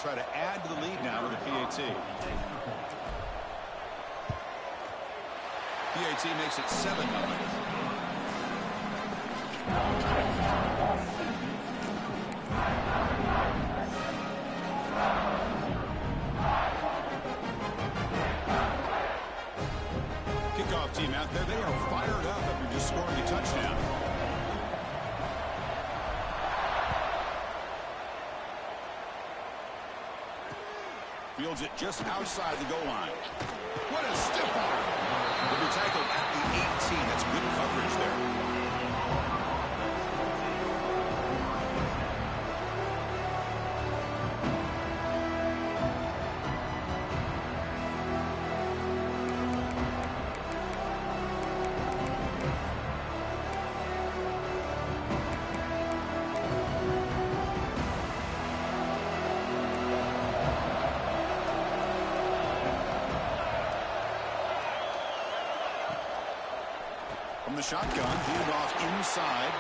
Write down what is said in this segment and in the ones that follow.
try to add to the lead now with a PAT. PAT makes it 7-0. Kickoff team out there, they are fired up after just scoring a touchdown. Fields it just outside the goal line. What a stiff arm. He'll be tackled at the 18. That's good coverage there. From the shotgun, handed off inside.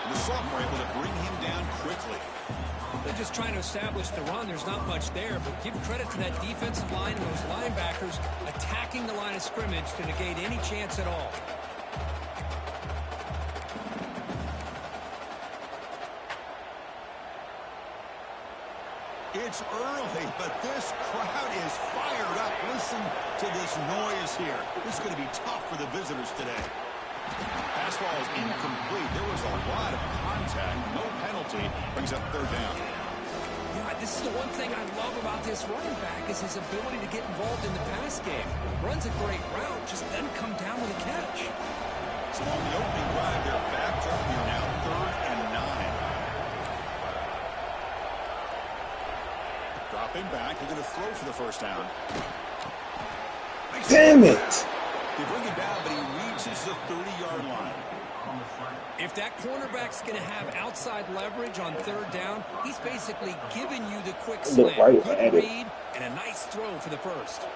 And the sophomore able to bring him down quickly. They're just trying to establish the run. There's not much there, but give credit to that defensive line and those linebackers attacking the line of scrimmage to negate any chance at all. It's early, but this crowd is fired up. Listen to this noise here. This is going to be tough for the visitors today. Pass ball is incomplete. There was a lot of contact. No penalty. Brings up third down. Yeah, this is the one thing I love about this running back is his ability to get involved in the pass game. Runs a great route, just doesn't come down with a catch. So on the opening drive, they're backed up here now, 3rd and 9. Dropping back. They're going to throw for the first down. Damn it! They bring him down, but he reaches the 30-yard line. If that cornerback's going to have outside leverage on 3rd down, he's basically giving you the quick slant. Good read and a nice throw for the first.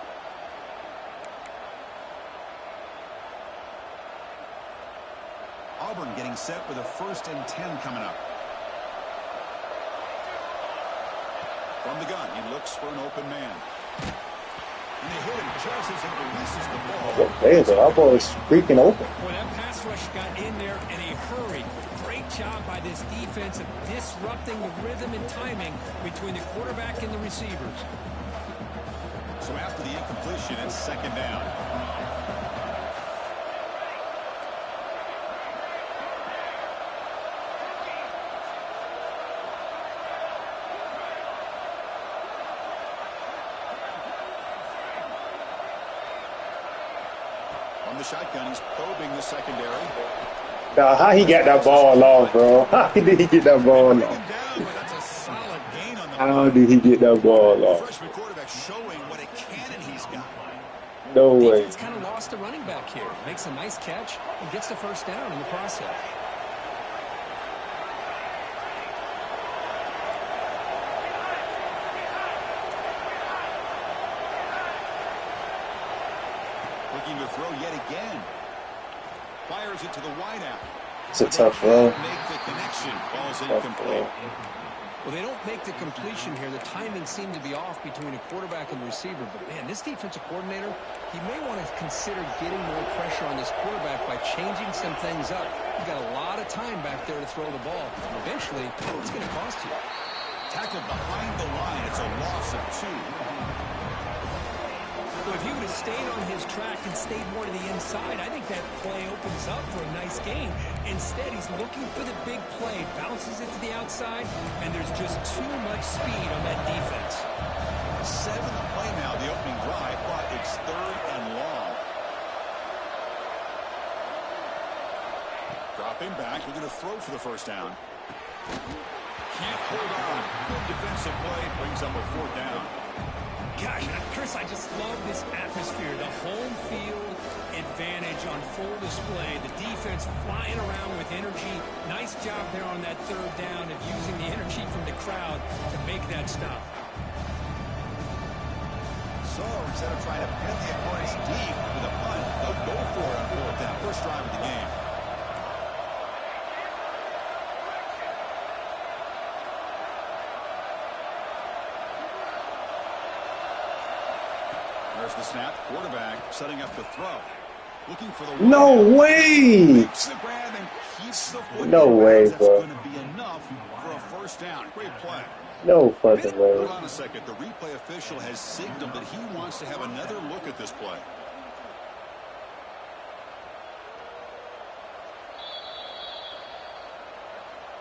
Auburn getting set with a 1st and 10 coming up. From the gun, he looks for an open man. And they hit him just as he releases the ball. Hey, our ball is freaking open. Well, that pass rush got in there in a hurry. Great job by this defense of disrupting the rhythm and timing between the quarterback and the receivers. So after the incompletion, it's 2nd down. On the shotgun, he's probing the secondary. Now, how he got that ball off, bro? How did he get that ball off? How did he get that ball off? Freshman quarterback showing what a cannon he's got. No way. Defense kind of lost the running back here. Makes a nice catch and gets the first down in the process. Looking to throw yet again. Fires it to the wideout. It's a tough throw. Make the connection. Falls incomplete. Well, they don't make the completion here. The timing seemed to be off between a quarterback and receiver. But, man, this defensive coordinator, he may want to consider getting more pressure on this quarterback by changing some things up. He's got a lot of time back there to throw the ball. Eventually, it's going to cost you. Tackled behind the line. It's a loss of 2. So if he would have stayed on his track and stayed more to the inside, I think that play opens up for a nice gain. Instead, he's looking for the big play, bounces it to the outside, and there's just too much speed on that defense. 7th play now, the opening drive, but it's 3rd and long. Dropping back, we're going to throw for the first down. Can't hold on. Good defensive play, brings up a 4th down. Gosh, Chris, I just love this atmosphere. The home field advantage on full display. The defense flying around with energy. Nice job there on that 3rd down of using the energy from the crowd to make that stop. So instead of trying to pin the opponents deep with a punt, they'll go for it on 4th down. First drive of the game. There's the snap. Quarterback setting up the throw. Looking for the No way. makes the grab and keeps the foot No in way, bounds. That's bro. going to be enough for a first down. Great play. No fucking way. Hold on a second. The replay official has signaled that he wants to have another look at this play.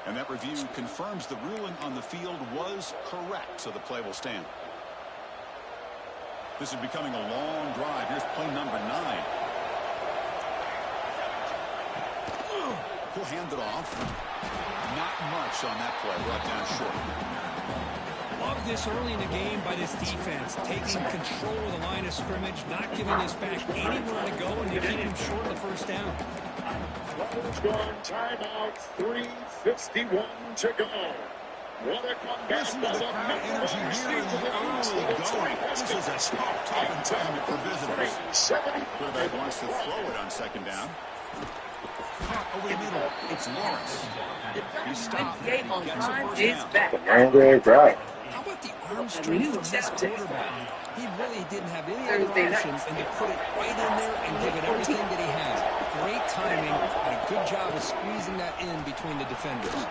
And that review confirms the ruling on the field was correct, so the play will stand. This is becoming a long drive. Here's play number 9. He'll hand it off. Not much on that play. Brought down short. Love this early in the game by this defense, taking control of the line of scrimmage, not giving this back anywhere to go, and they keep him short of the first down. Timeout, 3:51 to go. What a comeback. Listen to the crowd energy here in the early going. This is a tough environment for visitors. Quarterback wants to throw it on second down. Over the middle, it's Lawrence. He stopped. He gets a first down. And they're right. How about the arm strength from this quarterback? He really didn't have any other options than to put it right in there and give it everything that he had. Great timing and a good job of squeezing that in between the defenders.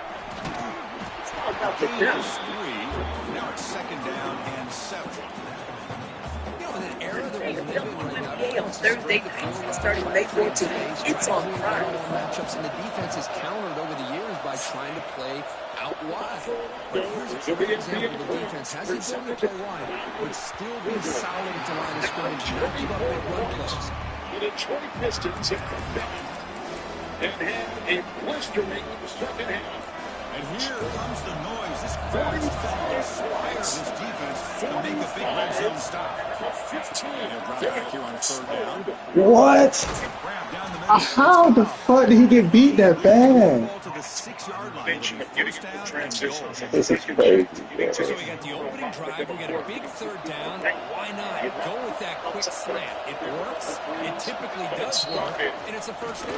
Gain is 3. Now it's second down and 7. You know, in an era that we live in right now, Thursday night, starting May 14th, it's on Prime. Matchups, and the defense has countered over the years by trying to play out wide. But here's a great example. The defense has the ability to play wide, but still be solid at the line of scrimmage, not give up big run plays. The Detroit Pistons have come back and had a blistering second half. And here comes the noise. This crowd inspires this defense to make a big red zone stop. He'll drop back here on third down. What? Grab down the middle. How the fuck did he get beat that bad? Ball to the 6-yard line. First down and goal. This is crazy. So we got the opening drive, we got a big third down. Why not? Go with that quick slant. It works, it typically does work, and it's a first down.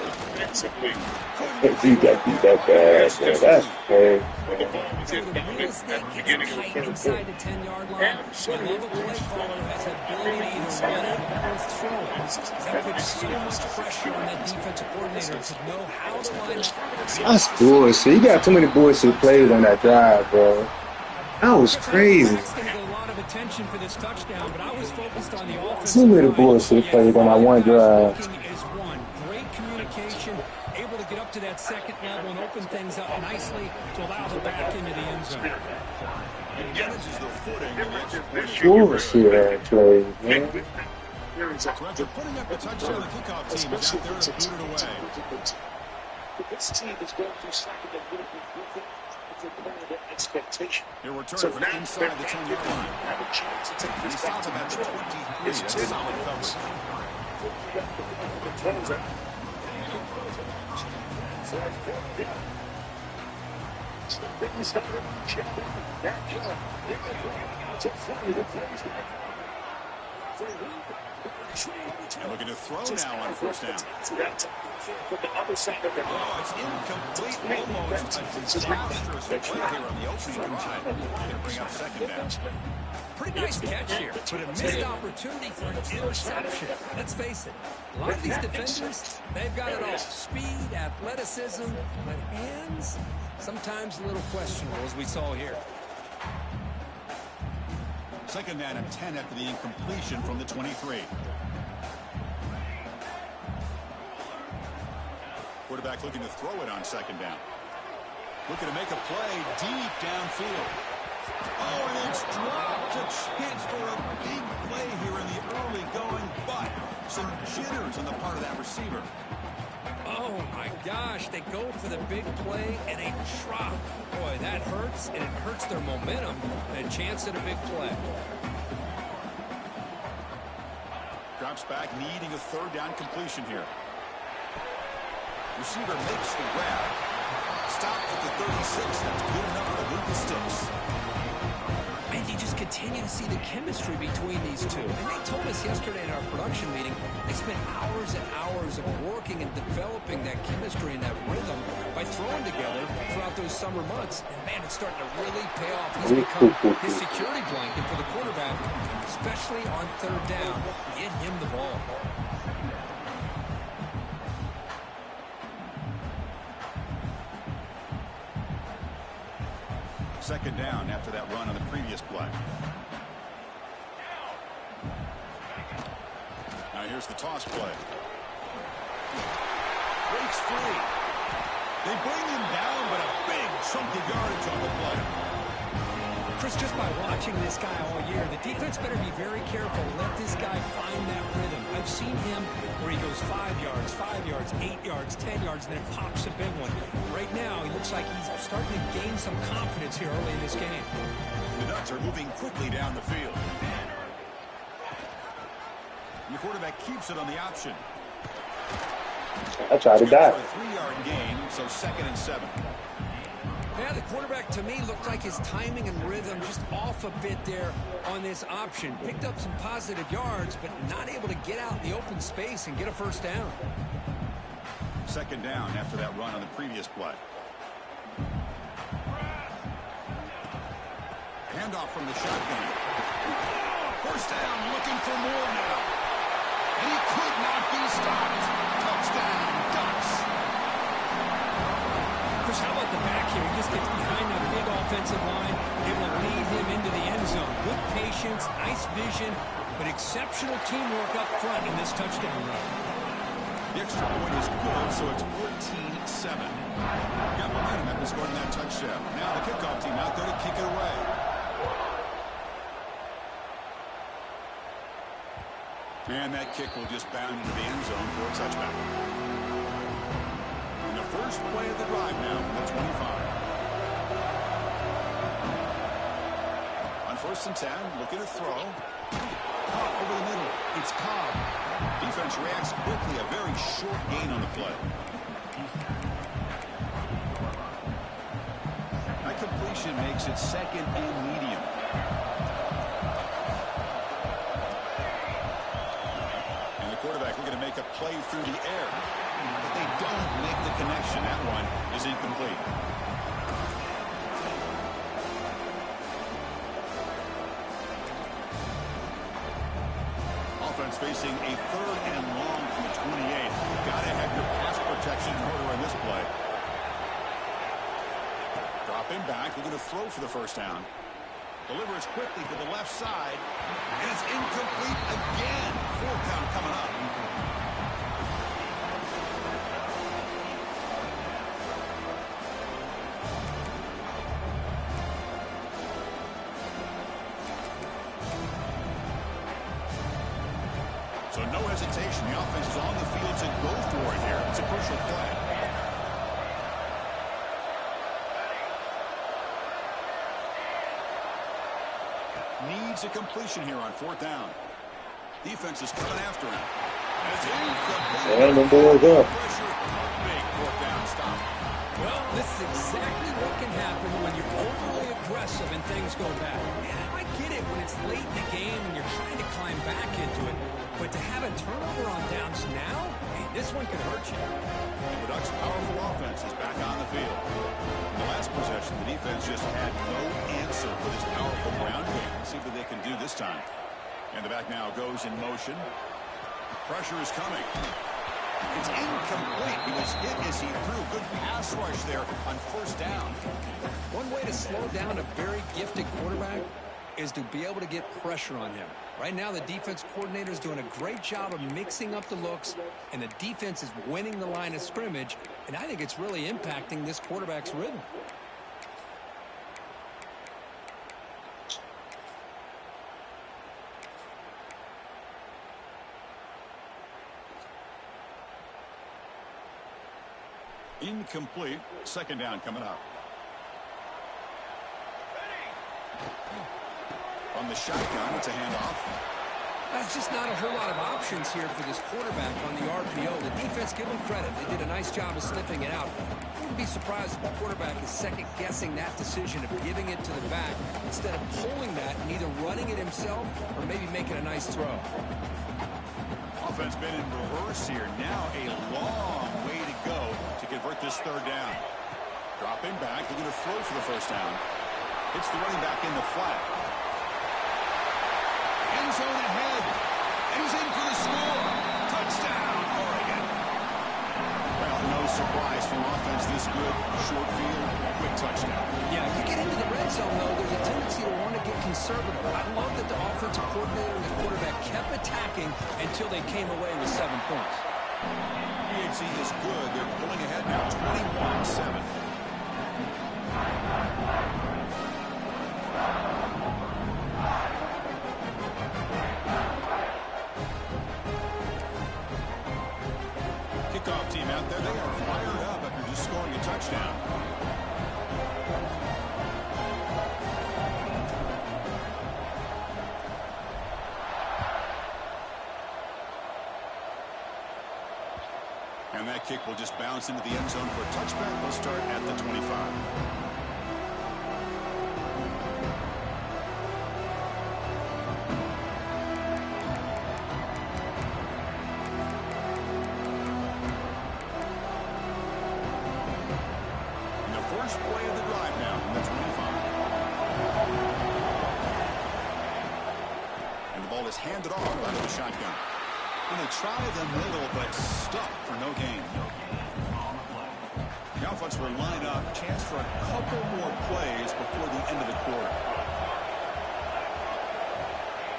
He got beat that bad, man. That's crazy. So the real estate gets tight inside the 10-yard line. I love a play caller has the ability to either run it or throw it. That puts so much pressure on that defensive coordinator to know how to line up. That's bullshit. You got too many bullshit plays on that drive, bro. That was crazy. That's going to get a lot of attention for this touchdown, but I was focused on the offense. Too many bullshit plays on that one drive. Is one. Great communication, able to get up to that second level and open things up nicely to allow the back into the end zone. Manages the footing and the execution. Bullshit ass plays, man. So after putting up the touchdown, the kickoff team is out there to boot it away. This team is going through something that would have been different expectation. He'll return it from inside the 10-yard line. Have a chance to take He this back stopped to him at the 23. That's solid coverage. And looking to throw now on first down. Oh, it's incomplete. Almost a disastrous play here on the opening drive. Going to bring up second down. Pretty nice catch here, but a missed opportunity for an interception. Let's face it, a lot of these defenders, they've got it all. Speed, athleticism, but hands, sometimes a little questionable, as we saw here. Second down and 10 after the incompletion from the 23. Quarterback looking to throw it on second down. Looking to make a play deep downfield. Oh, and it's dropped. A chance for a big play here in the early going, but some jitters on the part of that receiver. Oh, my gosh, they go for the big play and a drop. Boy, that hurts, and it hurts their momentum. And a chance at a big play. Drops back, needing a third down completion here. Receiver makes the grab. Stopped at the 36. That's good enough to move the sticks. Man, you just continue to see the chemistry between these two. And they told us yesterday in our production meeting, they spent hours and hours of working and developing that chemistry and that rhythm by throwing together throughout those summer months. And, man, it's starting to really pay off. He's become his security blanket for the quarterback, especially on third down. Get him the ball. Second down after that run on the previous play. Now here's the toss play. Breaks free. They bring him down, but a big chunk of yardage on the play. Chris, just by watching this guy all year, the defense better be very careful. Let this guy find that rhythm. I've seen him where he goes 5 yards, 5 yards, 8 yards, 10 yards, and then pops a big one. Right now, he looks like he's starting to gain some confidence here early in this game. The Ducks are moving quickly down the field. And the quarterback keeps it on the option. I tried to die. For a 3-yard gain, so 2nd and 7. Yeah, the quarterback, to me, looked like his timing and rhythm just off a bit there on this option. Picked up some positive yards, but not able to get out in the open space and get a first down. Second down after that run on the previous play. Handoff from the shotgun. First down, looking for more now. And he could not be stopped. Touchdown, Ducks. Chris, how about the back here? He just gets behind that big offensive line. It will lead him into the end zone. Good patience, nice vision, but exceptional teamwork up front in this touchdown run. The extra point is good, so it's 14-7. Got momentum after scoring that touchdown. Now the kickoff team out there to kick it away. And that kick will just bound into the end zone for a touchback. And the first play of the drive now from the 25. On 1st and 10, looking to throw. Cobb over the middle. It's Cobb. Defense reacts quickly. A very short gain on the play. That completion makes it 2nd and medium. And the quarterback looking to make a play through the air. But they don't make the connection. That one is incomplete. Offense facing a 3rd and long from the 28. Gotta have your pass protection in order in this play. Dropping back, looking to throw for the first down. Delivers quickly to the left side. And it's incomplete again. 4th down coming up. So no hesitation. The offense is on the field to go for it here. It's a crucial play. Needs a completion here on 4th down. Defense is coming after him. And it's incomplete. And the boys up. Pressure. Big 4th down stop. Well, this is exactly what can happen when you're overly aggressive and things go bad. Yeah, I get it when it's late in the game and you're trying to climb back into it. But to have a turnover on downs now, hey, this one could hurt you. And the Ducks' powerful offense is back on the field. In the last possession, the defense just had no answer for this powerful ground game. Let's see what they can do this time. And the back now goes in motion. Pressure is coming. It's incomplete. He was hit as he threw. Good pass rush there on 1st down. One way to slow down a very gifted quarterback is to be able to get pressure on him. Right now, the defense coordinator is doing a great job of mixing up the looks, and the defense is winning the line of scrimmage, and I think it's really impacting this quarterback's rhythm. Incomplete. 2nd down coming up. On the shotgun, it's a handoff. That's just not a whole lot of options here for this quarterback on the RPO. The defense, give them credit. They did a nice job of sniffing it out. I wouldn't be surprised if the quarterback is second-guessing that decision of giving it to the back instead of pulling that and either running it himself or maybe making a nice throw. Offense been in reverse here. Now a long way to go to convert this third down. Dropping back, looking to throw for the first down. Hits the running back in the flat. End zone ahead. And he's in for the score. Touchdown, Oregon. Well, no surprise from offense this good. Short field, quick touchdown. Yeah, if you get into the red zone, though, there's a tendency to want to get conservative. I love that the offensive coordinator and the quarterback kept attacking until they came away with 7 points. PHC is good. They're pulling ahead now, 21-7. Kickoff team out there. They are fired up after just scoring a touchdown. And that kick will just bounce into the end zone for a touchback. We'll start at the 25. Handed off out of the shotgun. And they try the middle, but stuck for no gain. The offense will line up. Chance for a couple more plays before the end of the quarter.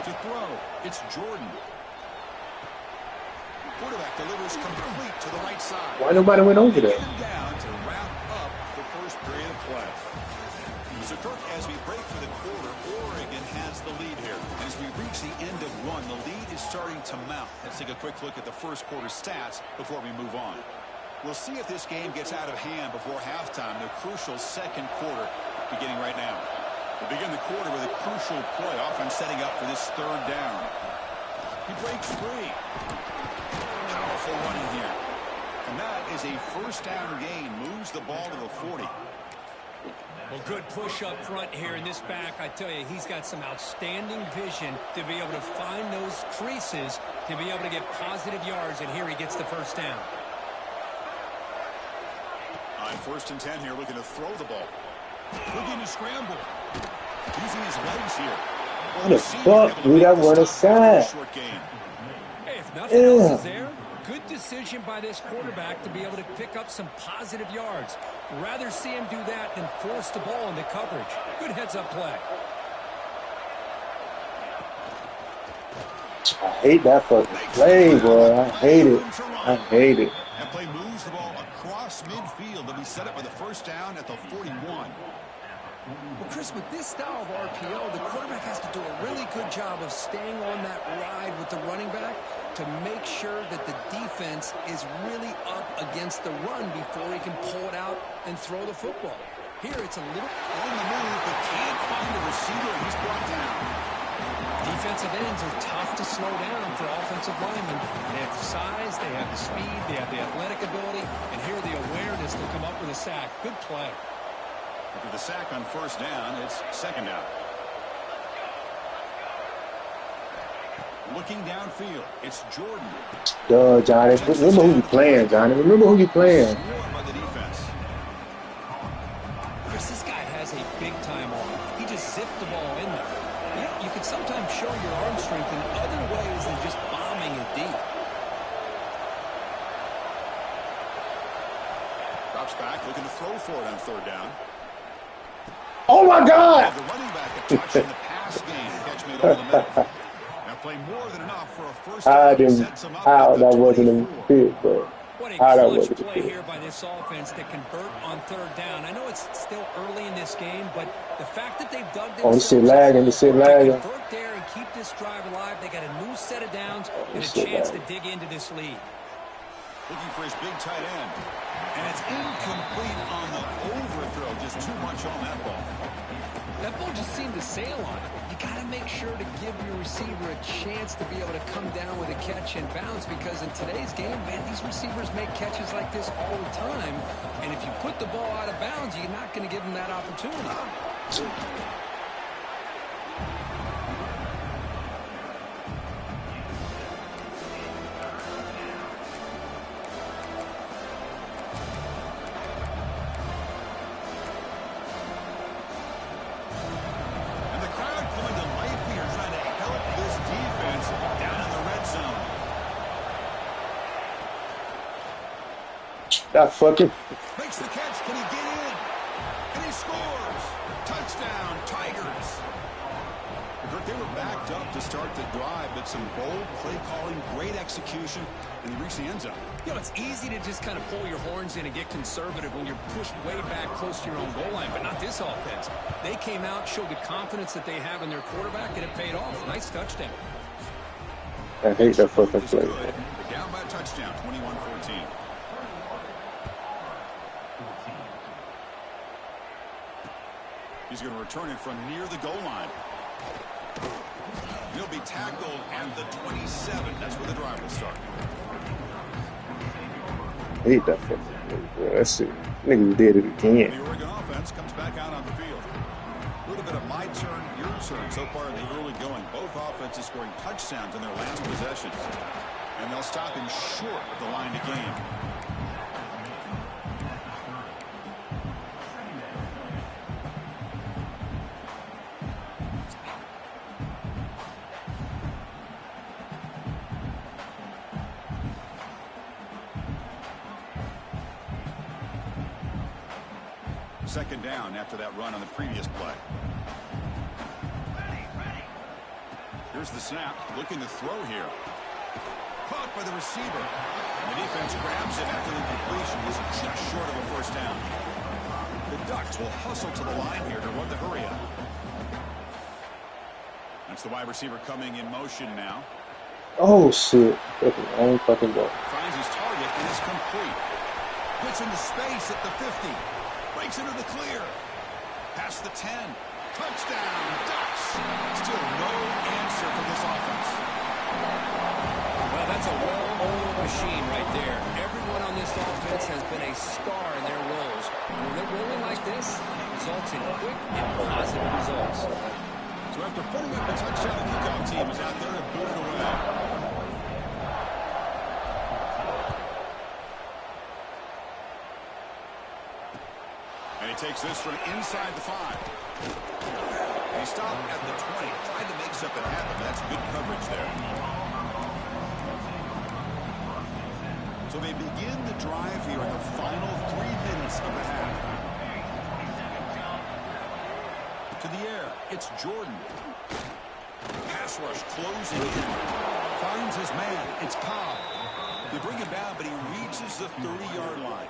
To throw, it's Jordan. Quarterback delivers complete to the right side. Why nobody went over there? Down to wrap up the first period of play. So, Kirk, as we break for the quarter, Oregon has the lead here. As we reach the end of one, the lead is starting to mount. Let's take a quick look at the first quarter stats before we move on. We'll see if this game gets out of hand before halftime, the crucial second quarter beginning right now. We'll begin the quarter with a crucial play, often setting up for this third down. He breaks free. Powerful running here. And that is a first down gain. Moves the ball to the 40. Well, good push up front here in this back. I tell you, he's got some outstanding vision to be able to find those creases, to be able to get positive yards, and here he gets the first down. On 1st and 10 here, looking to throw the ball. Looking to scramble. Using his legs here. What the fuck, dude? I want a sack. Short game. Hey, if nothing else is there, good decision by this quarterback to be able to pick up some positive yards. Rather see him do that than force the ball into coverage. Good heads-up play. I hate that fucking play, boy. I hate it. I hate it. That play moves the ball across midfield. They'll be set up with a first down at the 41. Well, Chris, with this style of RPO, the quarterback has to do a really good job of staying on that ride with the running back to make sure that the defense is really up against the run before he can pull it out and throw the football. Here, it's a little on the move, but can't find a receiver. He's brought down. Defensive ends are tough to slow down for offensive linemen. They have the size, they have the speed, they have the athletic ability, and here the awareness to come up with a sack. Good play. After the sack on first down, it's second down. Looking downfield, it's Jordan. Duh, Johnny. Remember who you playing, Johnny. Remember who you playing. By the defense. Chris, this guy has a big-time arm. He just zipped the ball in there. Yeah, you can sometimes show your arm strength in other ways than just bombing it deep. Drops back, looking to throw for it on third down. Oh, my God. The running back a touch in the pass game. Catch made over the middle. Now play more than enough for a first down. How that wasn't a fit, bro. What a clutch play here by this offense to convert on third down. I know it's still early in this game, but the fact that they've dug themselves this shit lagging, this shit lagging. Convert there and keep this drive alive. They got a new set of downs and a chance to dig into this lead. Looking for his big tight end. And it's incomplete on the overthrow. Just too much on that ball. That ball just seemed to sail on it. You got to make sure to give your receiver a chance to be able to come down with a catch and bounce, because in today's game, man, these receivers make catches like this all the time. And if you put the ball out of bounds, you're not going to give them that opportunity. That fucking. Makes the catch. Can he get in? And he scores. Touchdown, Tigers. They were backed up to start the drive, but some bold play calling, great execution, and they reached the end zone. You know, it's easy to just kind of pull your horns in and get conservative when you're pushed way back close to your own goal line, but not this offense. They came out, showed the confidence that they have in their quarterback, and it paid off. Nice touchdown. I hate that fucking play. Down by a touchdown, 21-14. He's going to return it from near the goal line. He'll be tackled at the 27. That's where the drive will start. I hate that fucking play, bro. Let's see. Nigga did it again. The Oregon offense comes back out on the field. A little bit of my turn, your turn so far in the early going. Both offenses scoring touchdowns in their last possessions. And they'll stop him short of the line to gain. Second down after that run on the previous play. Here's the snap. Looking to throw here. Caught by the receiver. The defense grabs it after the completion. He's just short of a first down. The Ducks will hustle to the line here to run the hurry up. That's the wide receiver coming in motion now. Oh, shit. Fucking wrong fucking ball. Finds his target and is complete. Gets into space at the 50. Breaks into the clear. Past the 10. Touchdown, Ducks. Still no answer for this offense. Well, that's a well-oiled machine right there. Everyone on this offense has been a star in their roles. And when they're rolling like this, it results in quick and positive results. So after putting up a touchdown, the kickoff team is out there to boot it away. And he takes this from inside the 5. He stopped at the 20. Tried to make something happen. That's good coverage there. So they begin the drive here in the final 3 minutes of the half. To the air. It's Jordan. Pass rush closing in. Finds his man. It's Cobb. They bring him down, but he reaches the 30-yard line.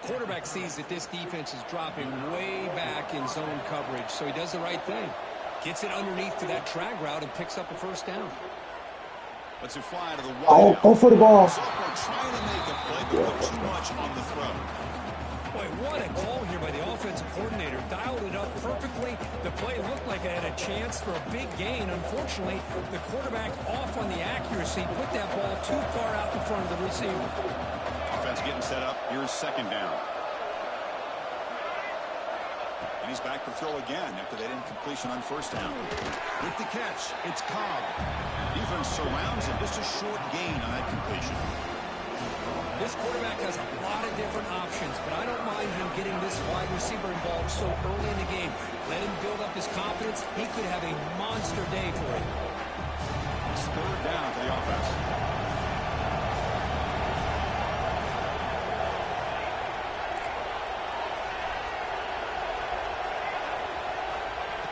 Quarterback sees that this defense is dropping way back in zone coverage, so he does the right thing. Gets it underneath to that drag route and picks up a first down. Lets it fly to the wide. Oh, go for the ball. Sophomore trying to make a play, but put too much on the throw. Boy, what a call here by the offensive coordinator. Dialed it up perfectly. The play looked like it had a chance for a big gain. Unfortunately, the quarterback off on the accuracy, put that ball too far out in front of the receiver. Offense getting set up. Here's second down. And he's back to throw again after that incompletion on first down. With the catch, it's Cobb. Defense surrounds him. Just a short gain on that completion. This quarterback has a lot of different options, but I don't mind him getting this wide receiver involved so early in the game. Let him build up his confidence. He could have a monster day for him. It's third down for the offense.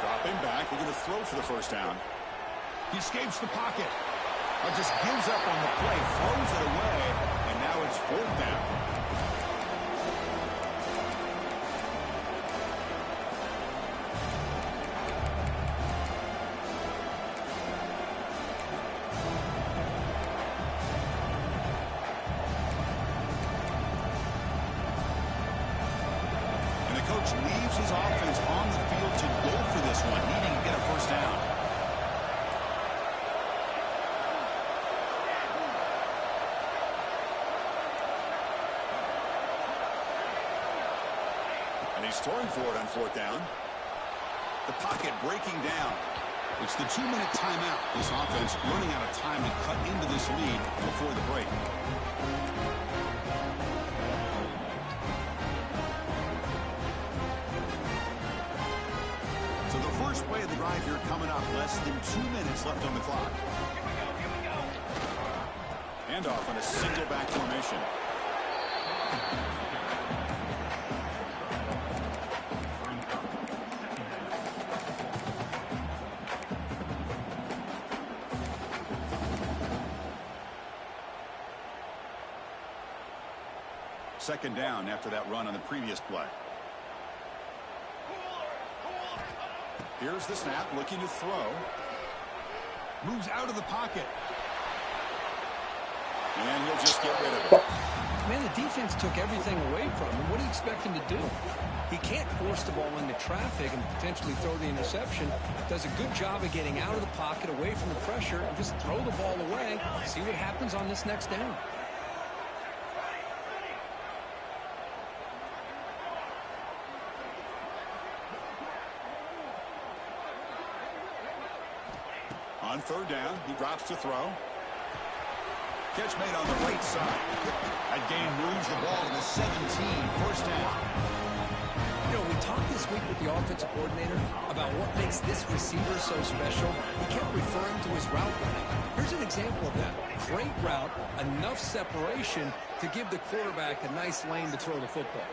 Dropping back. We're going to throw for the first down. He escapes the pocket. Just gives up on the play, throws it away, and now it's fourth down. And the coach leaves his offense on the field. field to go for this one, needing to get a first down. And he's throwing for it on fourth down. The pocket breaking down. It's the 2-minute timeout. This offense running out of time to cut into this lead before the break. So the first play of the drive here coming up. Less than 2 minutes left on the clock. Handoff on a single back formation. Second down after that run on the previous play. Here's the snap, looking to throw. Moves out of the pocket. And he'll just get rid of it. Man, the defense took everything away from him. What do you expect him to do? He can't force the ball into traffic and potentially throw the interception. Does a good job of getting out of the pocket, away from the pressure, and just throw the ball away. See what happens on this next down. On third down, he drops to throw. Catch made on the right side. That gain moves the ball to the 17, first down. You know, we talked this week with the offensive coordinator about what makes this receiver so special. He kept referring to his route running. Here's an example of that. Great route, enough separation to give the quarterback a nice lane to throw the football.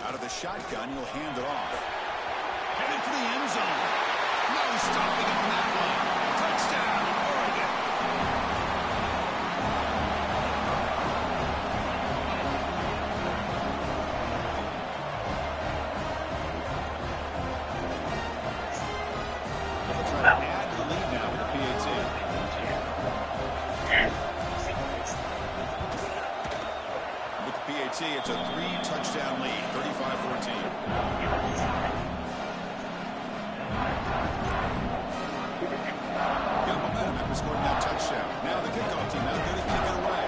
Out of the shotgun, he'll hand it off. Headed for the end zone. No stopping him on that one. Touchdown, Oregon. They'll try to add the lead now with the PAT. With the PAT, it's a 3-touchdown lead, 35-14. Got momentum after scoring that touchdown. Now the kickoff team out there to kick it away.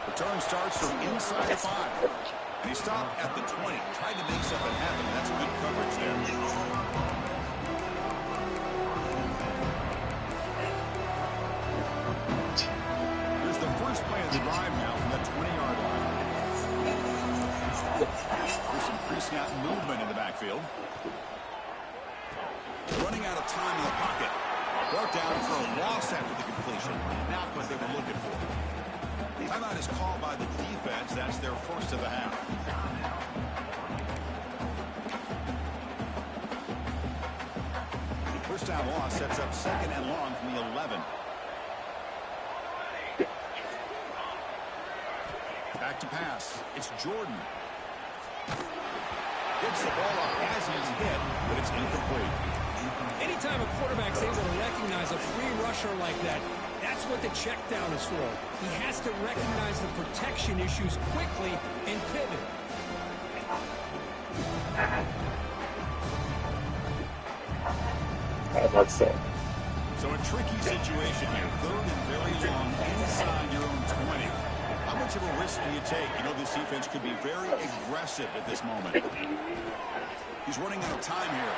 Return starts from inside the 5. And he stopped at the 20. Tried to make something happen. That's good coverage there. Here's the first play of the drive now from the 20-yard line. There's some pre-snap movement in the backfield. Running out of time in the pocket. Brought down for a loss after the completion. Not what they were looking for. Timeout is called by the defense. That's their first of the half. First down loss sets up second and long from the 11. Back to pass. It's Jordan. Gets the ball up as he's hit, but it's incomplete. Anytime a quarterback's able to recognize a free rusher like that, that's what the check down is for. He has to recognize the protection issues quickly and pivot. So a tricky situation here. Third and very long inside your own 20. How much of a risk do you take? You know, this defense could be very aggressive at this moment. He's running out of time here.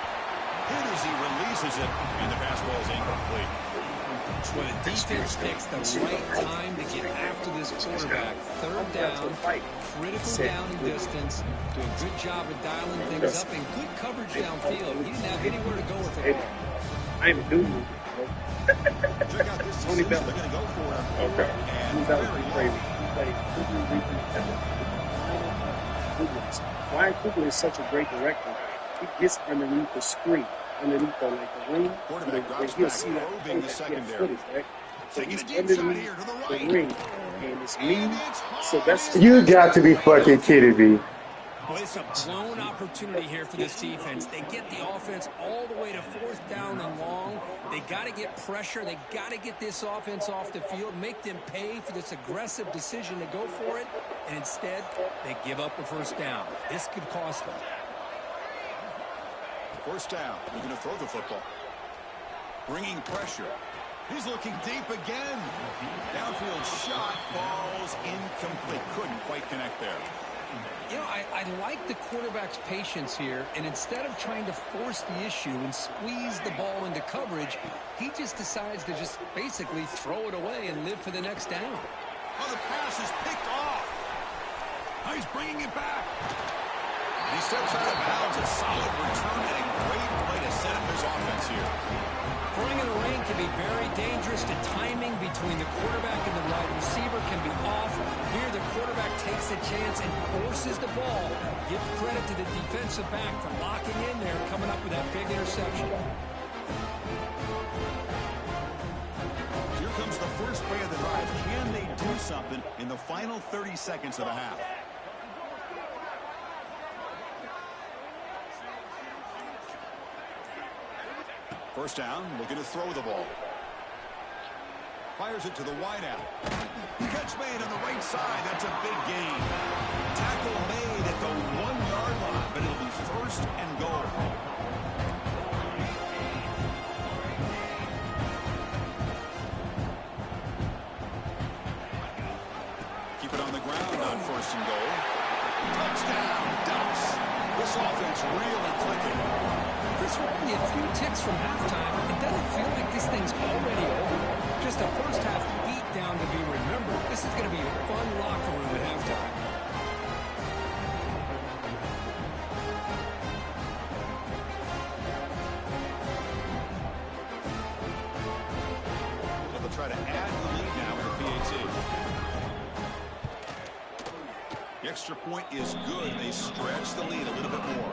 Hit as he releases it, and the pass ball is incomplete. When a defense picks the right time to get after this quarterback, third down, critical down and distance, do a good job of dialing things up, and good coverage downfield. He didn't have anywhere to go with the ball. I am a dude. Check out this decision. They're going to go for it. Okay. And very low. Ryan Coogler is such a great director. He gets underneath the screen, underneath the ring. Quarterback drops He'll back, see that probing the secondary. footage, right? So Taking he's a deep shot underneath here to the the right. ring, and it's me, And it's Sylvester. You got to be fucking kidding me. Well, it's a blown opportunity here for this defense. They get the offense all the way to 4th down and long. They got to get pressure. They got to get this offense off the field, make them pay for this aggressive decision to go for it, and instead they give up a 1st down. This could cost them. 1st down. They're going to throw the football. Bringing pressure. He's looking deep again. Downfield shot falls incomplete. Couldn't quite connect there. You know, I like the quarterback's patience here, and instead of trying to force the issue and squeeze the ball into coverage, he just decides to just basically throw it away and live for the next down. Oh, the pass is picked off. Now he's bringing it back. And he steps out of bounds. A solid return and a great play to set up his offense here. Throwing in the rain can be very dangerous. The timing between the quarterback and the wide receiver can be off. Here, the quarterback takes a chance and forces the ball. Give credit to the defensive back for locking in there, coming up with that big interception. Here comes the first play of the drive. Can they do something in the final 30 seconds of the half? First down, looking to throw the ball. Fires it to the wideout. Catch made on the right side. That's a big gain. Tackle made at the 1-yard line, but it'll be 1st and goal. Keep it on the ground on 1st and goal. Touchdown, Ducks. This offense really clicking. Chris, we're only a few ticks from halftime. It doesn't feel like this thing's already over. Just a 1st half beat down to be remembered. This is going to be a fun locker room at halftime. So they'll try to add the lead now with the PAT. The extra point is good. They stretch the lead a little bit more.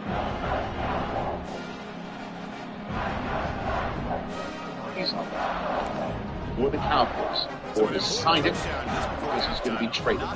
For the Cowboys, or decided this is going to be traded.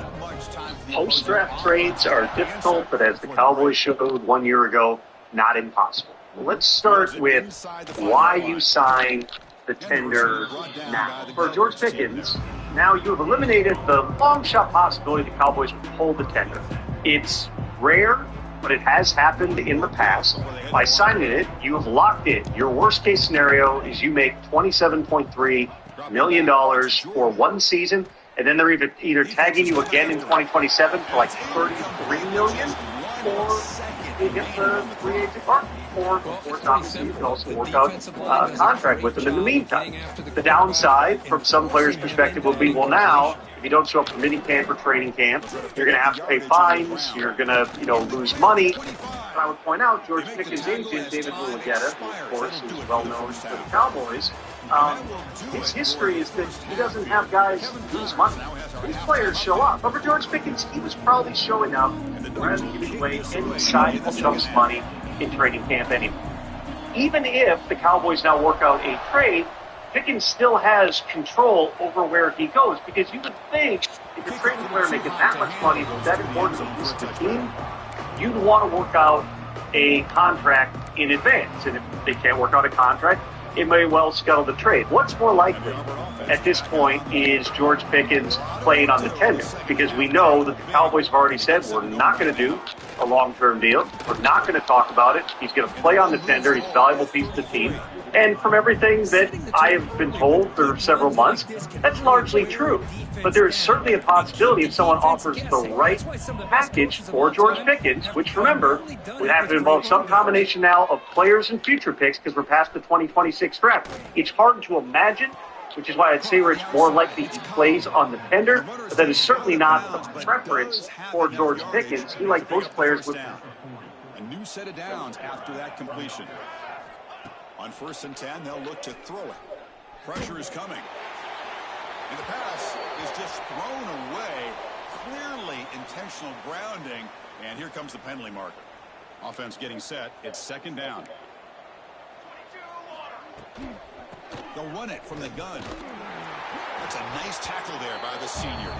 Post-draft trades are difficult, but as the Cowboys showed 1 year ago, not impossible. Let's start with why you sign the tender now. For George Pickens, now you have eliminated the long shot possibility the Cowboys would pull the tender. It's rare, but it has happened in the past. By signing it, you have locked in. Your worst case scenario is you make $27.3 million for 1 season, and then they're either tagging you again in 2027 for like $33 million, or you get the free agent market. Or obviously you can also work out a contract with them in the meantime. The downside, from some players' perspective, will be, well, now, if you don't show up for mini camp or training camp, you're going to have to pay fines, you're going to, lose money. But I would point out, George Pickens' agent, David Mulugeta, who, of course, is well known to the Cowboys, his history is that he doesn't have guys lose money. These players show up. But for George Pickens, he was probably showing up rather than giving away any sizable chunks of money in training camp anyway. Even if the Cowboys now work out a trade, Pickens still has control over where he goes, because you would think if you're trading a player making that much money, that important to the team, you'd want to work out a contract in advance. And if they can't work out a contract, it may well scuttle the trade. What's more likely at this point is George Pickens playing on the tender, because we know that the Cowboys have already said we're not going to do a long-term deal. We're not going to talk about it. He's going to play on the tender. He's a valuable piece of the team. And from everything that I have been told for several months, that's largely true. But there is certainly a possibility if someone offers the right package for George Pickens, which, remember, would have to involve some combination now of players and future picks, because we're past the 2026 draft. It's hard to imagine, which is why I'd say where it's more likely he plays on the tender, but that is certainly not a preference for George Pickens. He, like most players, would. A new set of downs after that completion. On 1st and 10, they'll look to throw it. Pressure is coming. And the pass is just thrown away. Clearly intentional grounding. And here comes the penalty marker. Offense getting set. It's 2nd down. They'll run it from the gun. That's a nice tackle there by the senior.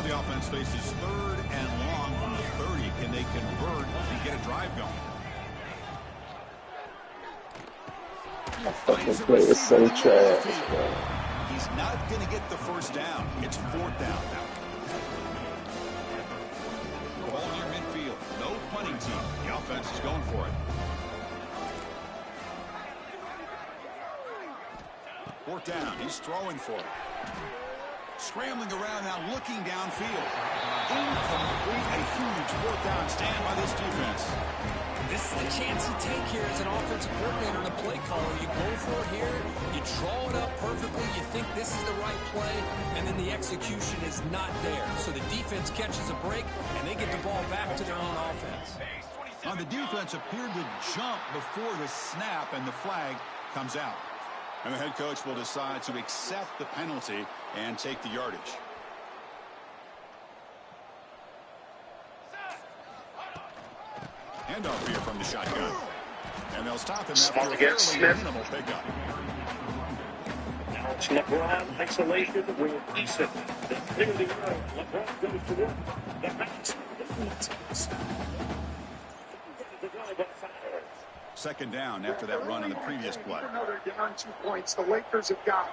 Now the offense faces 3rd and long from the 30. Can they convert and get a drive going? That fucking play is so trash, bro. He's not going to get the first down. It's 4th down now. Ball near midfield. No punting team. The offense is going for it. 4th down. He's throwing for it. Scrambling around now, looking downfield. Incomplete. A huge 4th down stand by this defense. This is the chance you take here as an offensive coordinator and a play caller. You go for it here, you draw it up perfectly, you think this is the right play, and then the execution is not there. So the defense catches a break, and they get the ball back to their own offense. On the defense appeared to jump before the snap, and the flag comes out. And the head coach will decide to accept the penalty and take the yardage. Handoff here from the shotgun. And they'll stop him after a fairly minimal pickup. Now it's LeBron isolation with Eason. They clear the yard. LeBron goes to work. The bounce. 2nd down after that run on the previous play. Another down 2 points. The Lakers have got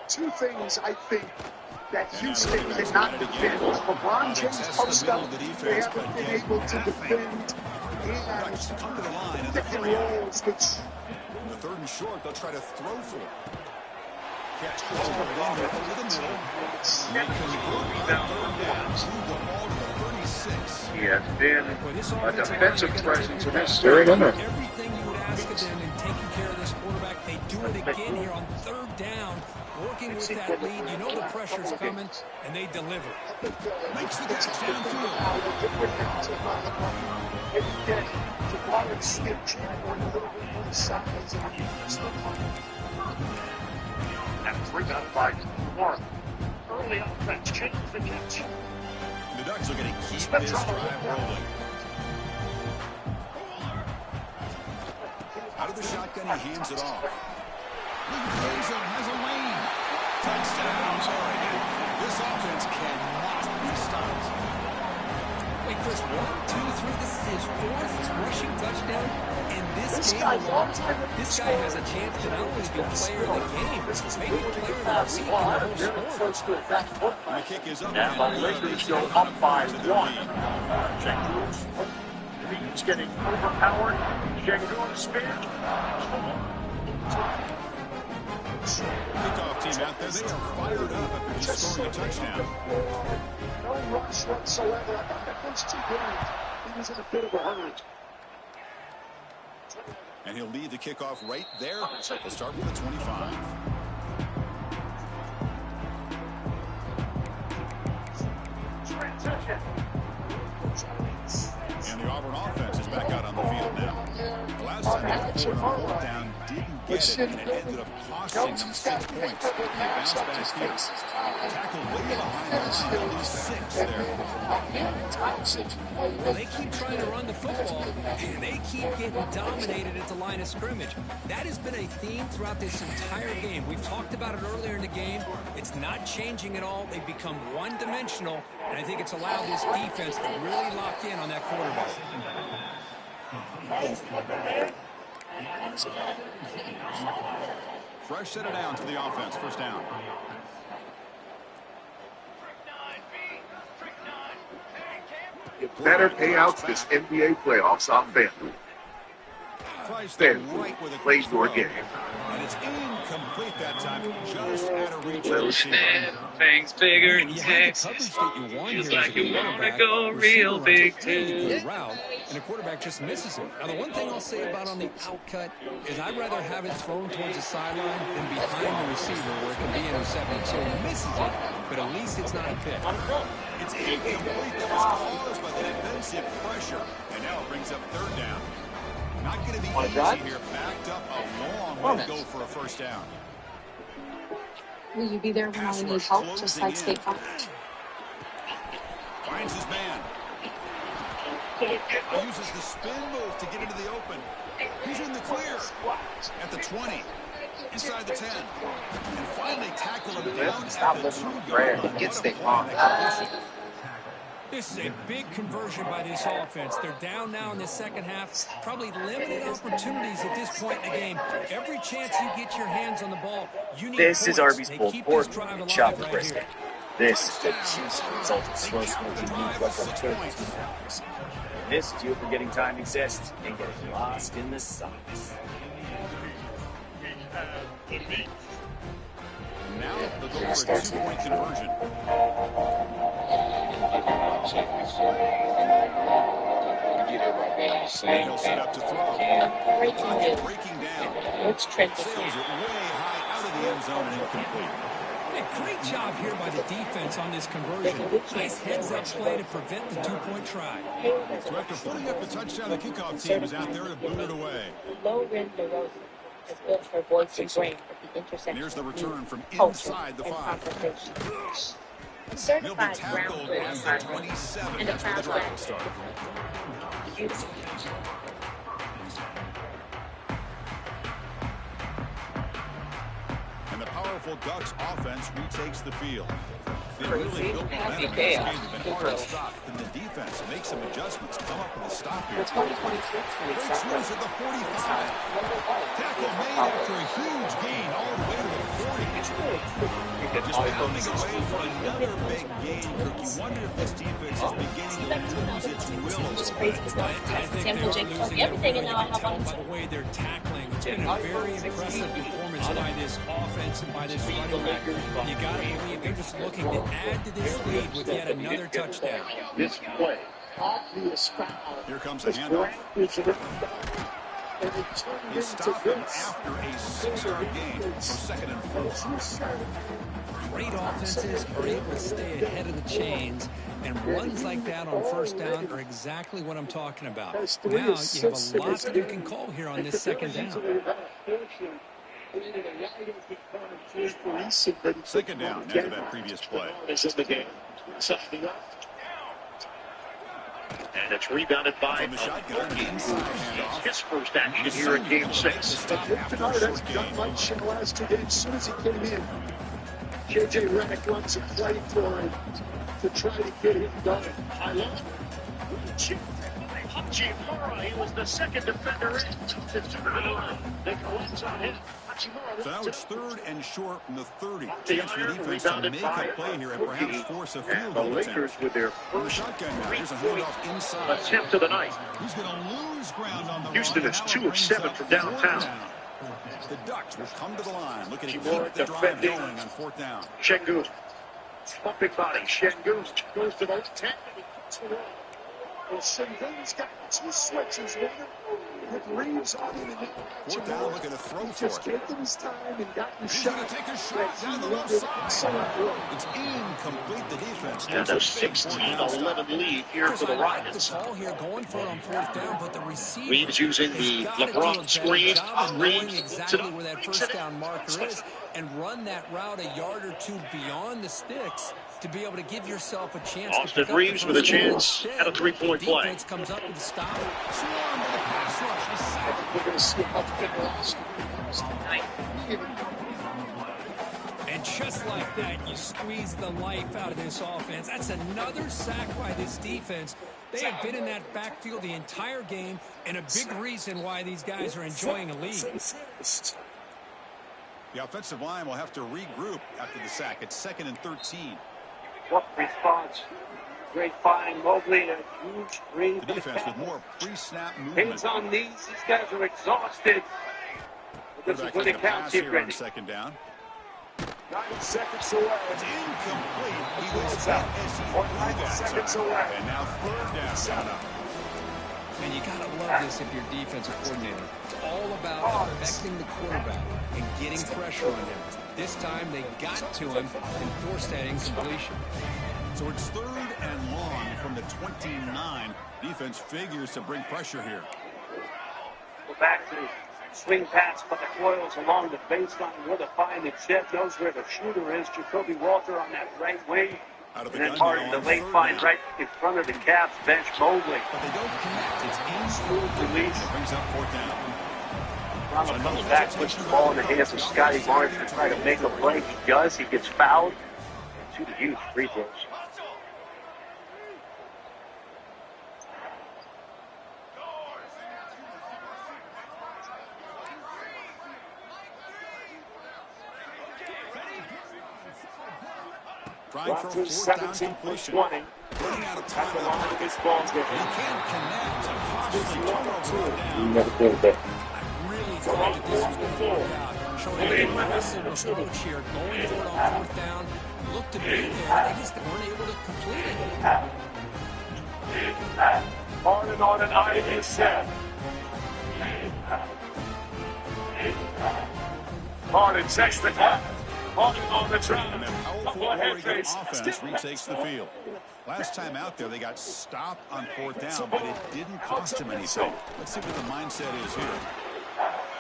2 things, I think, that Houston cannot defend. LeBron James post up. They haven't been able to defend. And under the line of the pick and rolls, which the 3rd and short, they'll try to throw for it. Catch over the middle. They convert on 3rd down. Move the ball to the 36. He has been a defensive presence in this Very series. good. Everything you would ask of them in taking care of this quarterback, they do it again here on 3rd down, working with that lead. You know the pressure's coming, and they deliver. Makes the catch downfield. every day to water skip channel on a little bit on the sides and And 3 down by 1. Early offense, change the catch. The Ducks are going to keep this drive rolling. Out of the shotgun, he hands it off. Has a lane. Touchdown, Oregon. This offense cannot be stopped. Wait, Chris, 1, 2, 3. This is his 4th rushing touchdown in this game alone. This guy has a chance to not only be player of the game, maybe player of the week in the whole sport. And the kick is up. And the Lakers go up by 1. Şengün. He's getting overpowered. Şengün spins. Kickoff team out there, they are fired up after just scoring a touchdown. no rush whatsoever. I thought that was too good. He was in a bit of a hurry. And he'll lead the kickoff right there. He'll start with the 25. And the Auburn offense is back out on the field now. The last time they were on 4th down, didn't get it, and it ended up costing them 6 points. They bounced back here. Tackled way behind the line, only 6 there. Well, they keep trying to run the football, and they keep getting dominated at the line of scrimmage. That has been a theme throughout this entire game. We've talked about it earlier in the game. It's not changing at all. They've become one-dimensional, and I think it's allowed this defense to really lock in on that quarterback. Fresh set it down to the offense. 1st down. Better payouts this NBA playoffs on FanDuel. FanDuel, play your game. And it's incomplete that time, just out of reach. Will Smith, things bigger in Texas. Feels like you want to go real big too. Route, and the quarterback just misses it. Now, the one thing I'll say about on the outcut is I'd rather have it thrown towards the sideline than behind the receiver where it can be intercepted. So he misses it, but at least it's not a pick. It's incomplete. That was caused by the defensive pressure. And now it brings up 3rd down. Not going to be easy here. Backed up a long way to go for a 1st down. Will you be there when I need help, just like State Farm? Finds his man. Uses the spin move to get into the open. He's in the clear. At the 20. Inside the 10. And finally tackle him down at the 2-yard line. Gets the This is a big conversion by this offense. They're down now in the second half. Probably limited opportunities at this point in the game. Every chance you get your hands on the ball, you need This is points. Arby's They pulled keep forward this drive and alive chopped the right brisket. here. This is the juicy result of slow smoking meat like a turkey. This is you forgetting time exists and getting lost in the sauce. Now they'll go for a 2-point conversion. And he'll set up to throw. Breaking down. Let's trend the Sails it way high out of the end zone and incomplete. Hey, great job here by the defense on this conversion. Nice heads-up play to prevent the 2-point try. So after putting up the touchdown, the kickoff team is out there to boot it away. Low-rim DeRozan has built her voice and brain at the intersection. And here's the return from culture inside the and 5. confrontation. A He'll be certified tackled ground at the 27. and a That's where the proud drive will black start. beautiful. And the powerful Ducks offense retakes the field. They really built momentum in this game. They've been hard to stop. And the defense makes some adjustments, come up with a stop here. The 2026 Breaks loose at the 45. Tackle made after a huge gain all the way to the 40. Just pounding away for another big gain. Kirk, you wonder if this defense is beginning to lose its will a little bit. I think they're losing everything, and now I have on by the way they're tackling. It's been a very impressive performance by this offense and by this running back. You got to believe they're just looking to add to this lead with yet another touchdown. This play, obvious foul. Here comes the handoff. He stopped him after a 6-yard gain for 2nd and 4. Great offenses are able to stay ahead of the chains, and runs like that on first down are exactly what I'm talking about. Now you have a lot that you can call here on this 2nd down. 2nd down after that previous play. And it's rebounded by From the shotgun, inside handoff. his first action here in Game 6. Bernard has done much in the last 2 games. As soon as he came in, J.J. Redick runs a play for him to try to get him going. I love it. Hachimura, he was the second defender in. They collapse on him. So now it's 3rd and short from the 30. Chance for the defense to make a play here and perhaps force a field The goal Lakers attempt. with their From the first shotgun now, here's a handoff inside. attempt of the night. He's going to lose ground on the Houston run. is Now 2 it of brings 7 up from 4th downtown. down. The Ducks will come to the line, looking to Timur keep the drive defending. going on 4th down. Şengün. Pumping body. Şengün goes to the 10. Well, Şengün's got 2 switches. One with Reeves on him. And 4th down, looking to throw just for it. taking his time and got his He's shot. going to take a shot down the left side. It's incomplete. The defense. And a 16-11 lead here for the Rockets. The ball here going for it on 4th down, but the receiver Reeves using the has got to do a LeBron better screen. job of knowing Reeves exactly where that first down marker is and run that route a yard or two beyond the sticks to be able to give yourself a chance to Austin pick up Reeves the with a first down. chance at a 3-point play. Defense comes up with a stop. Swarmed by the pass rush. He's sacked. We're going to see how the last And just like that, you squeeze the life out of this offense. That's another sack by this defense. They have been in that backfield the entire game, and a big reason why these guys are enjoying a lead. The offensive line will have to regroup after the sack. It's 2nd and 13. What response? Great find. Mobley, a huge green. The defense with more pre-snap movement. Hands on knees. These guys are exhausted. This is Quarterback when they taking a count pass it here ready. on 2nd down. 9 seconds away. It's incomplete. He was hit as he threw that seconds time. away. And now 3rd down. And you got to love this if you're defensive coordinator. It's all about affecting the quarterback and getting pressure on him. This time they got to him and forced that incompletion. So it's 3rd and long from the 29. Defense figures to bring pressure here. Go back to swing pass by the Royals along the baseline where the find and Chet knows where the shooter is. Jacoby Walter on that right wing. Out of the And then gun Martin, now the on late 3rd find down. right in front of the Cavs bench, Mobley. But they don't connect. It's in Release. It brings up 4th down. Ronald comes back, puts the ball in the hands of Scotty Barnes to try to make a play. He does. He gets fouled. 2 huge free throws. Raptors 17 for 20. At the line of this ball game. He can't connect. Costly You never did that. Really thought that this was going to work out. Showing an aggressive approach here, going for it on fourth down. Looked to be there. They just weren't able to complete it. Harden on an Ivy set. Harden checks the clock. Harden on the track. Powerful Oregon offense retakes the field. Last time out there, they got stopped on fourth down, but it didn't cost them anything. Let's see what the mindset is here.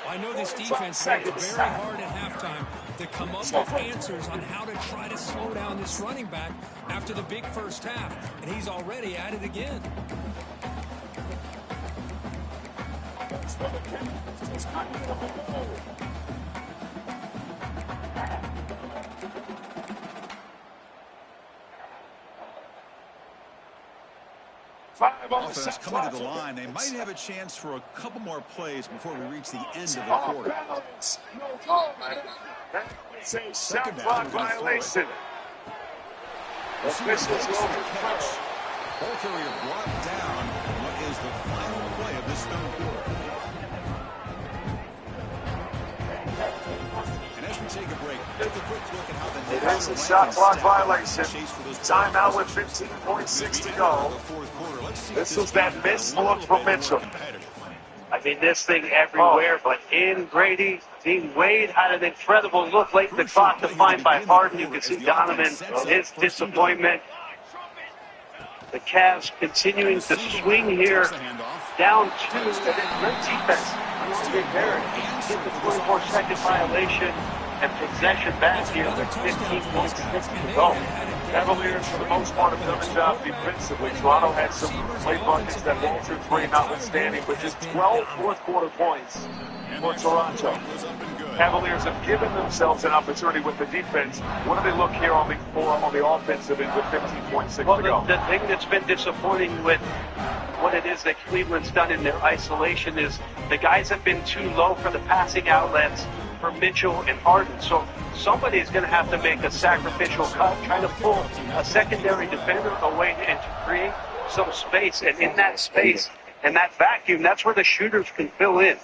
I know this defense worked very hard at halftime to come up with answers on how to try to slow down this running back after the big first half, and he's already at it again. Offense coming to the line. They might have a chance for a couple more plays before we reach the end of the quarter. It's a shot clock violation. Officials over catch. Ball carrier brought down what is the final play of this third quarter. And as we take a break, take a quick look at how the It is a shot clock violation. Timeout with 15.6 to go. This was that missed look from Mitchell. I mean, this thing everywhere, but in Grady, Dean Wade had an incredible look late in the clock to find by Harden. You can see Donovan, his disappointment. The Cavs continuing to swing here, down two, and then great defense. Get the 24-second violation and possession back here with 15.6 to go. Cavaliers, for the most part, have done a job defensively. Toronto had some late buckets that Walter three notwithstanding, but just 12 fourth-quarter points for Toronto. Cavaliers have given themselves an opportunity with the defense. What do they look here on the offensive end with 15.6 to go? The thing that's been disappointing with what it is that Cleveland's done in their isolation is the guys have been too low for the passing outlets for Mitchell and Harden. So somebody's going to have to make a sacrificial cut, try to pull a secondary defender away and to create some space. And in that space and that vacuum, that's where the shooters can fill in.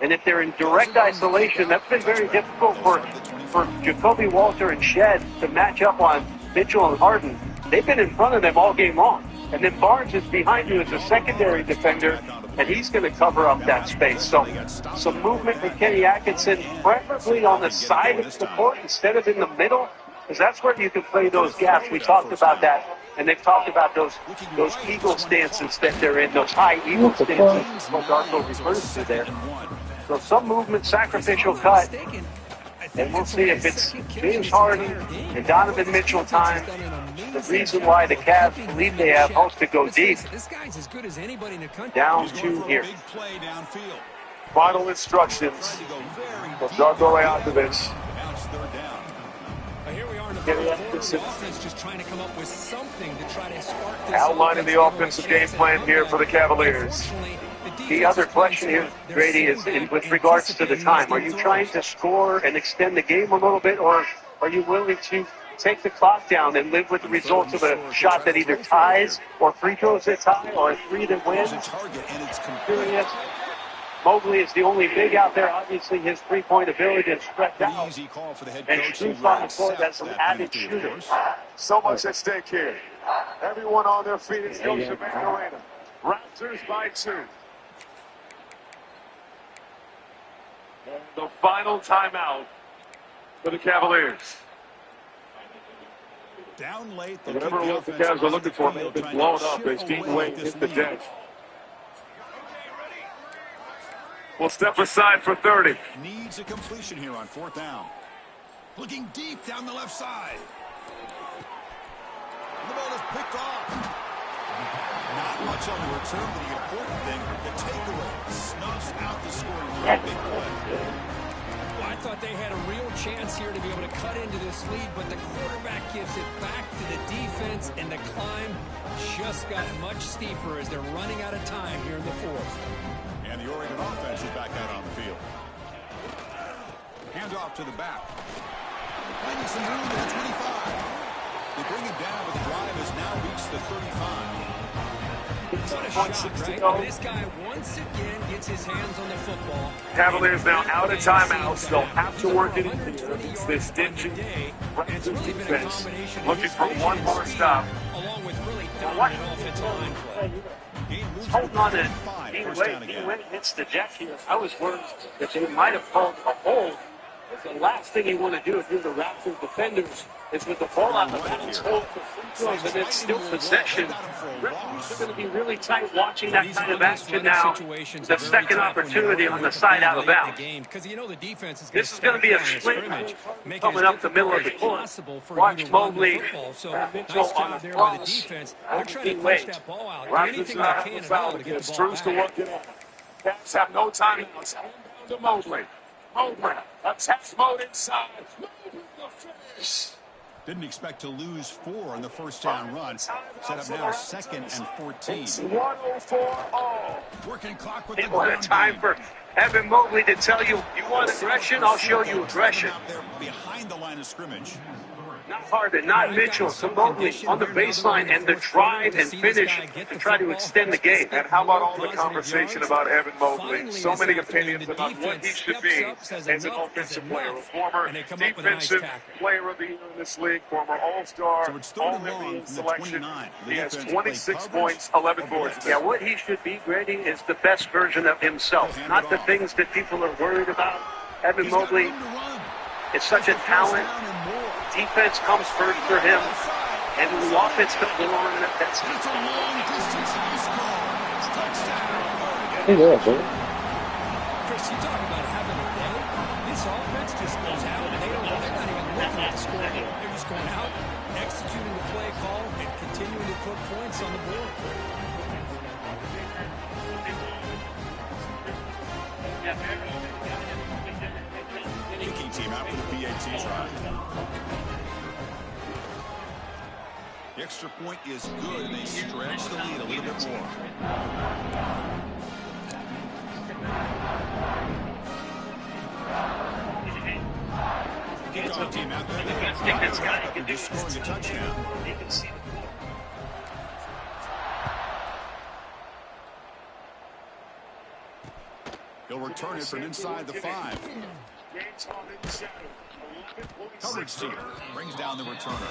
And if they're in direct isolation, that's been very difficult for Jacoby Walter and Shed to match up on Mitchell and Harden. They've been in front of them all game long. And then Barnes is behind you as a secondary defender, and he's going to cover up that space. So some movement with Kenny Atkinson, preferably on the side of the court instead of in the middle, because that's where you can play those gaps. We talked about that, and they've talked about those eagle stances that they're in, those high eagle stances, what Darko refers to there. So some movement, sacrificial cut, and we'll see if it's James Harden and Donovan Mitchell time. The reason why the Cavs believe they have hopes to go deep. Down two here. Final instructions from Darko Rajakovic. Outlining the offensive game plan here for the Cavaliers. The other question here, Grady, is with regards to the time. Are you trying to score and extend the game a little bit, or are you willing to take the clock down and live with the results of a shot that either ties or free throws that tie or a three that wins? Curious. Mobley is the only big out there. Obviously, his three-point ability is stretched out. And Struz on the floor, that's an added shooter. So much at stake here. Everyone on their feet is Scotiabank Arena. Raptors by 2. And the final timeout for the Cavaliers. Down late. Whatever it was the Cavs were looking for may have been blown up as Dean Wade hit the deck. We'll step aside for 30. Needs a completion here on fourth down. Looking deep down the left side. The ball is picked off. Not much on the return, but the important thing, the takeaway snuffs out the scoring for a big play. Well, I thought they had a real chance here to be able to cut into this lead, but the quarterback gives it back to the defense, and the climb just got much steeper as they're running out of time here in the fourth. And the Oregon offense is back out on the field. Hand off to the back. Finding some room at the 25. They bring him down, but the drive has now reached the 35. What a shot, right? This guy once again gets his hands on the football. Cavaliers now out of timeouts. They'll have to work it in here against this dingy Raptors defense. Looking for one more stop. Along with really dominant offensive line play. Holding on to he went hits the deck here. I was worried that they might have called a hold. The last thing you want to do if you're the Raptors defenders is with the ball out of bounds, hold for free throws, and it's still possession. Raptors are going to be really tight watching that kind of action now. The second opportunity on the side out of bounds. This is going to be a sprint coming up the middle of the court. Watch Mobley, Mitchell on the cross. Raptors not have the foul again. Struz to work it out. Cavs have no timeouts. To Mobley. Mobley, attack mode inside. Didn't expect to lose 4 on the first down run. Set up now 2nd and 14. 104 all. Working clock with the What a time for Evan Mobley to tell you, you want aggression, I'll show you aggression. Behind the line of scrimmage. Not Harden, not Mitchell, to Mobley on the baseline, and the drive and finish to try to extend the game. And how about all the conversation about Evan Mobley? So many opinions about what he should be as an offensive player. A former defensive player of the year in this league, former all-star, all-NBA selection. He has 26 points, 11 boards. Yeah, what he should be, Grady, is the best version of himself, not the things that people are worried about. Evan Mobley is such a talent. Defense comes first for him, and the offense comes along. That's a long distance touchdown. Hey there, bro. Chris, you talk about having a day. This offense just goes out, and they're not even looking at the score. They're just going out, executing the play call, and continuing to put points on the board. Kicking team out for the PAT try. The extra point is good, and they stretch the lead a little bit more. Kickoff team out there. Just scoring a touchdown. He'll return it from inside the 5. Coverage team brings down the returner.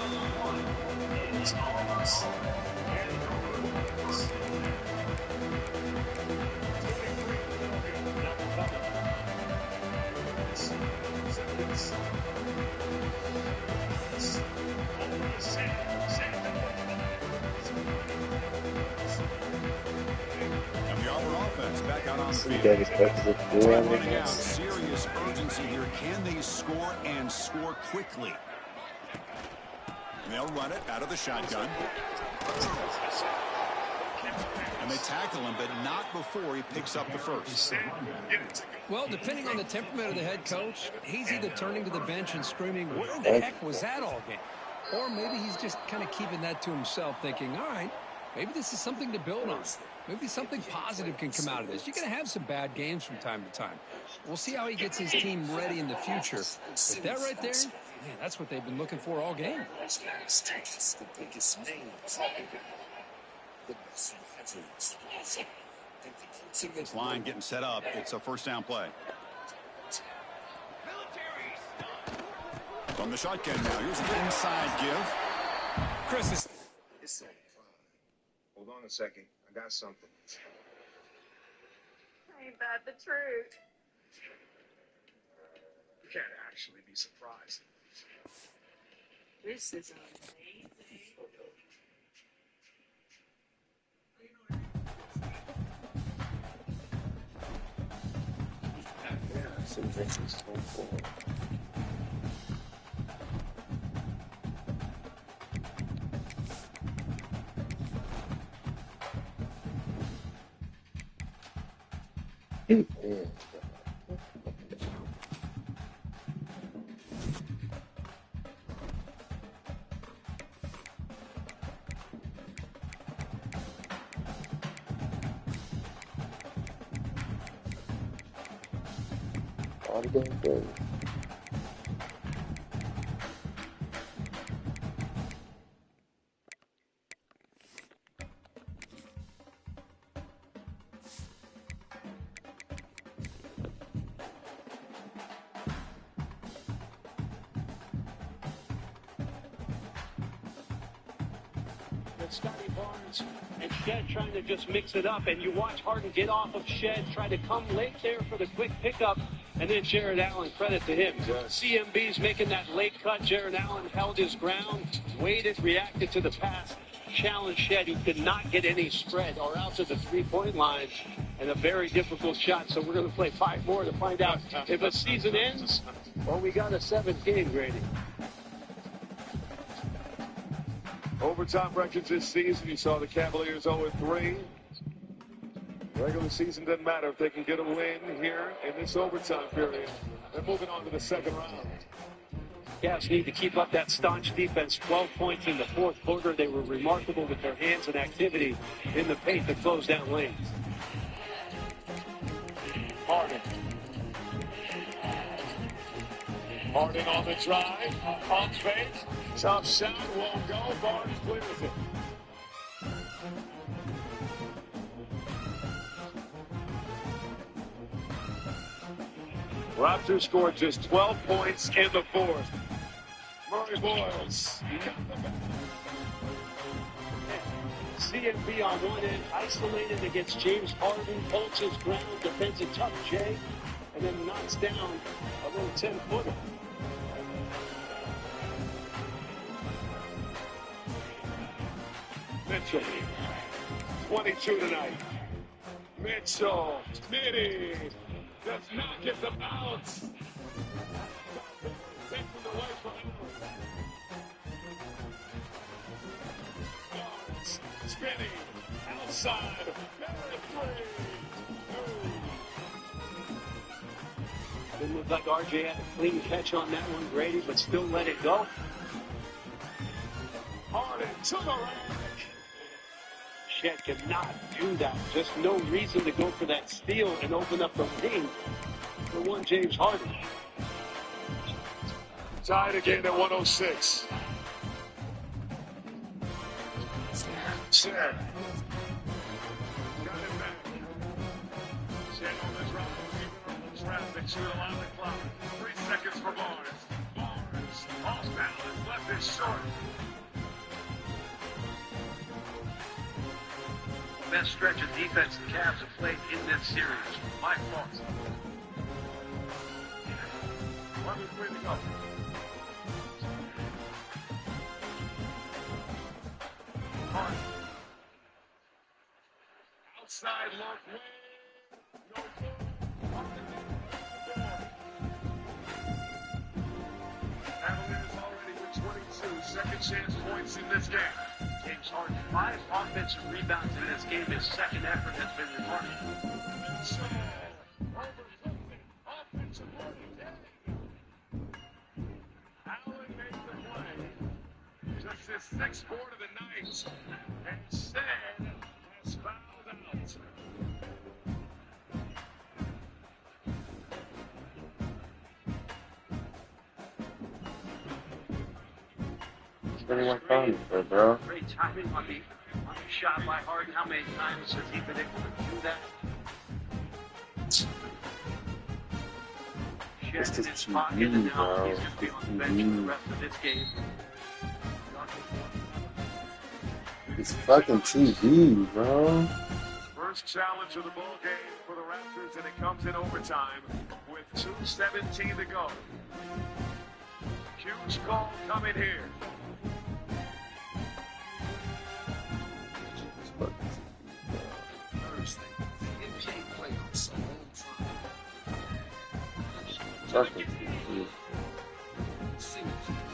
And the Auburn offense back out on the field. Running out, serious urgency here. Can they score and score quickly? And they'll run it out of the shotgun. And they tackle him, but not before he picks up the first. Well, depending on the temperament of the head coach, he's either turning to the bench and screaming, where the heck was that all game? Or maybe he's just kind of keeping that to himself, thinking, all right, maybe this is something to build on. Maybe something positive can come out of this. You're going to have some bad games from time to time. We'll see how he gets his team ready in the future. But that right there, man, that's what they've been looking for all game. This line getting set up. It's a first down play. From the shotgun now. Here's an inside give. Chris is... Hold on a second. I got something. Ain't that the truth? You can't actually be surprised. This is amazing. Yeah, some things is so cool. Yeah. All the game good. with Scotty Barnes and Shed trying to just mix it up. And you watch Harden get off of Shed, try to come late there for the quick pickup. And then Jared Allen, credit to him. CMB's making that late cut. Jared Allen held his ground, waited, reacted to the pass, challenged Shed, who could not get any spread or out to the three-point line. And a very difficult shot. So we're going to play 5 more to find out if a season ends or we got a 7th game, Grady. Overtime records this season. You saw the Cavaliers 0-3. Regular season doesn't matter if they can get a win here in this overtime period. They're moving on to the second round. Cavs need to keep up that staunch defense. 12 points in the fourth quarter. They were remarkable with their hands and activity in the paint to close down lanes. Harden. Harden on the drive. On fake. Tough shot. Won't go. Barnes clears it. Raptors scored just 12 points in the fourth. Murray Boyles. CMB on one end, isolated against James Harden, holds his ground, defends a tough J, and then knocks down a little 10-footer. Mitchell. 22 tonight. Mitchell. Smitty. Does not get the bounce. Takes it away from him. Barnes. Spinning. Outside. Didn't look like RJ had a clean catch on that one, Grady, but still let it go. Harden to the rack. Shed cannot do that. Just no reason to go for that steal and open up the lane for one James Harden. Tied again at 106. Shed. Got it back. Shed on the drop. Traffic shoot along the clock. 3 seconds for Barnes. Barnes. Off balance. Left is short. Best stretch of defense the Cavs have played in this series. My fault. 1-3 to go. Harden. Outside look. No good. Cavaliers already with 22 second chance points in this game. James Harden, 5 offensive rebounds in this game. His second effort has been remarkable. Allen made the play. Just his 6th board of the night. And Shed has fouled out. 21 pounds, bro. Great timing on the shot by Harden. How many times has he been able to do that? It's in his pocket, and now he's going to be on the bench for the rest of this game. It's fucking TV, bro. First challenge of the ball game for the Raptors, and it comes in overtime with 2:17 to go. Huge call coming here. Thursday, NBA playoffs are on time. Fucking TV. Singapore.